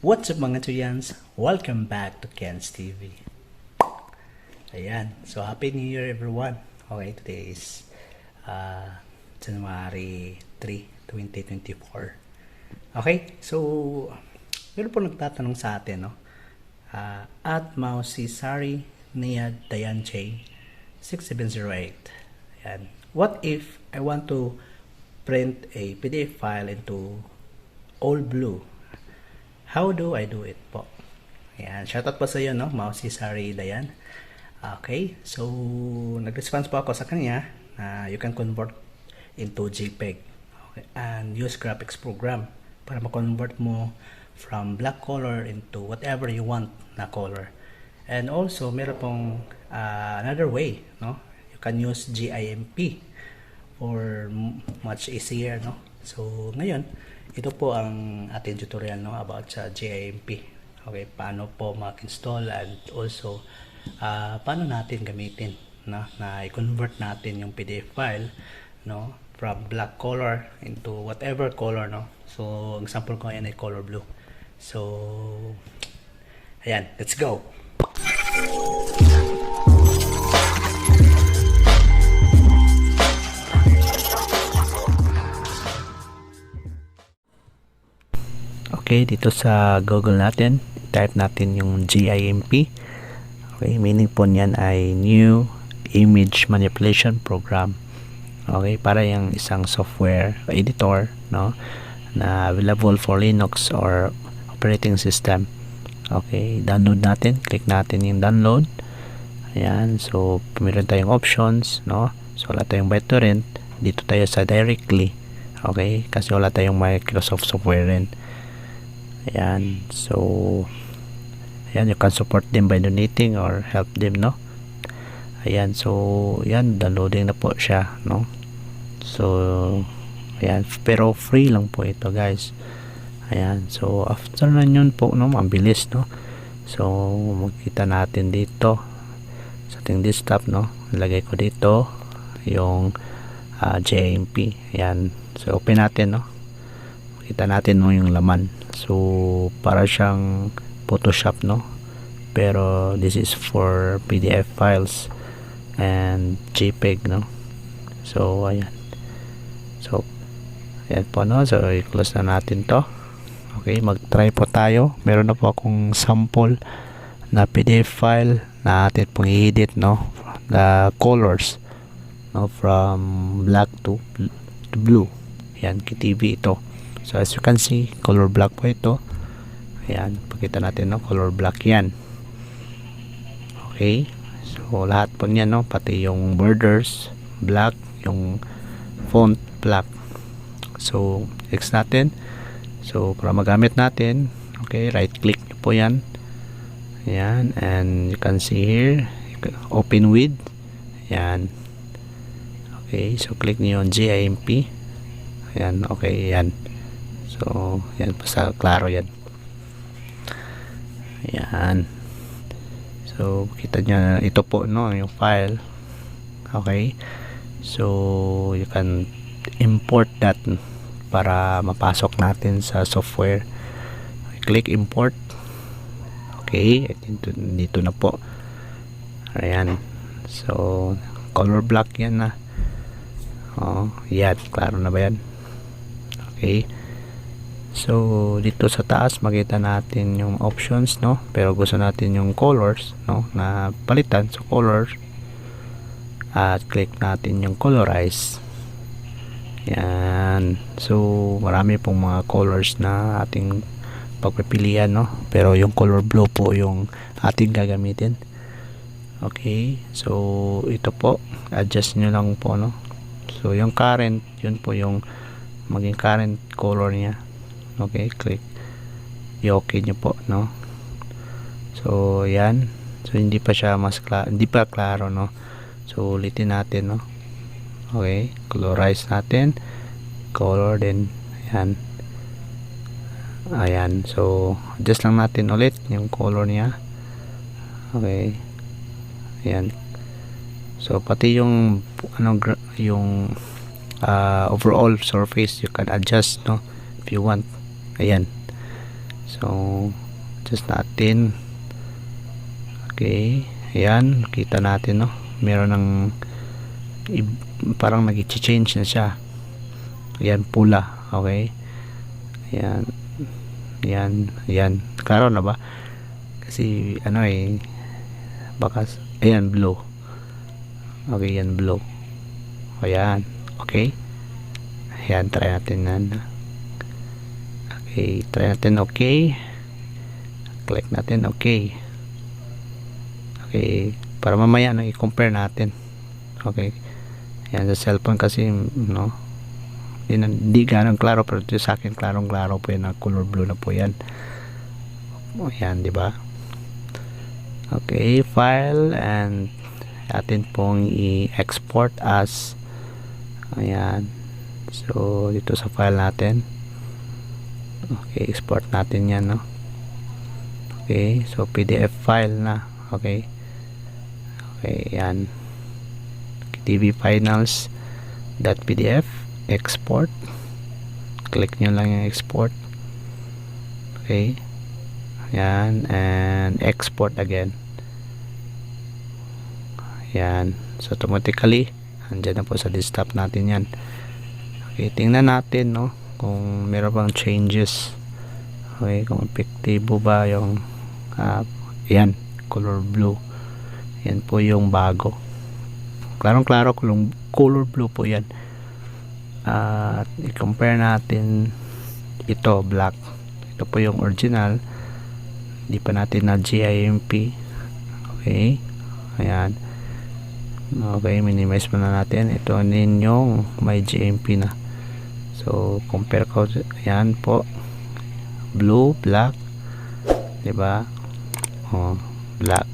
What's up mga Tuyans? Welcome back to Ken's TV. Ayan, so Happy New Year everyone. Okay, today is January 3, 2024. Okay, so meron po nagtatanong sa atin, no? At Mausi Sari Nia Dayanche 6708. Ayan. What if I want to print a PDF file into all blue? How do I do it po? Ayan, shoutout po sa iyo, no? Mausi Sari Dayan. Okay, so nag-response po ako sa kanya na you can convert into JPEG, okay, and use graphics program para ma-convert mo from black color into whatever you want na color. And also, meron pong another way, no? You can use GIMP or much easier, no? So, ngayon, ito po ang ating tutorial, no, about sa GIMP. Okay, paano po mag-install and also paano natin gamitin, no, na i-convert natin yung PDF file, no, from black color into whatever color, no. So, example ko yan ay color blue. So, ayan, let's go. Okay, dito sa Google natin, type natin yung GIMP. Okay, meaning po niyan ay New Image Manipulation Program. Okay, para yung isang software editor, no, na available for Linux or operating system. Okay, download natin, click natin yung download. Ayan, so meron tayong options, no. So wala tayong BitTorrent, dito tayo sa directly. Okay, kasi wala tayong Microsoft software rin. Ayan, so ayan, you can support them by donating or help them, no. Ayan, so ayan, downloading na po siya, no. So ayan, pero free lang po ito, guys. Ayan, so after na yun po, no, mabilis, no. So makita natin dito sa ating desktop, no, ilagay ko dito yung GIMP. Ayan, so open natin, no. Makita natin, no, yung laman. So para siyang Photoshop, no, pero this is for PDF files and JPEG, no. So ayan, so ayan po, no. So i-close na natin to. Okay, mag-try po tayo. Meron na po akong sample na PDF file na atin pong i-edit, no, the colors, no, from black to blue. Ayan, KTV ito. So as you can see, color black po ito. Ayan, pakita natin, no, color black yan. Okay, so lahat po niyan, no, pati yung borders black, yung font black. So X natin. So para magamit natin, okay, right click nyo po yan. Ayan, and you can see here, open with. Ayan, okay, so click nyo yung GIMP. Ayan, okay, yan. So yan, basta klaro yan. Ayan, so kita nyo ito po, no, yung file. Okay, so you can import that para mapasok natin sa software. Click import. Okay, dito na po. Ayan, so color black yan na. Oh, yan, klaro na ba yan? Okay, so dito sa taas makita natin yung options, no, pero gusto natin yung colors, no, na palitan. So colors, at click natin yung colorize. Yan, so marami pong mga colors na ating pagpipilian, no, pero yung color blue po yung ating gagamitin. Okay, so ito po, adjust nyo lang po, no. So yung current, yun po yung maging current color niya. Okay, click i-okay nyo po, no. So yan, so hindi pa siya hindi pa klaro, no. So ulitin natin, no. Okay, colorize natin, color, then ayan. Ayan, so adjust lang natin ulit yung color niya. Okay, ayan. So pati yung ano, yung overall surface you can adjust, no, if you want. Ayan, So adjust natin. Okay, ayan, kita natin, no, meron ng parang nag-change na siya. Ayan, pula. Okay, ayan, ayan, klaro na ba? Kasi ano baka, ayan, blue. Okay, yan, blue. Ayan, okay, ayan, try natin yan. Okay, try natin. Okay, click natin. Okay, okay, para mamaya i-compare natin. Okay, yan, sa cellphone kasi, no, hindi ganong klaro, pero sa akin klarong klaro po yan, color blue na po yan. Ayan, di ba? Okay, file, and atin pong i-export as, ayan, so dito sa file natin. Okay, export natin yan, no. Okay, so PDF file na. Okay, okay, yan, tvfinals.pdf, export, click nyo lang yung export. Okay, yan, and export again. Yan, so automatically andyan na po sa desktop natin yan. Okay, tingnan natin, no, kung meron bang changes. Okay, kung epektibo ba yung yan, color blue. Yan po yung bago, klarong klaro, color blue po yan. At i-compare natin ito, black. Ito po yung original, hindi pa natin na GIMP. Okay, ayan. Okay, minimize muna natin. Ito yung may GMP na. So compare ko, ayan po, blue, black, diba? Oh, black.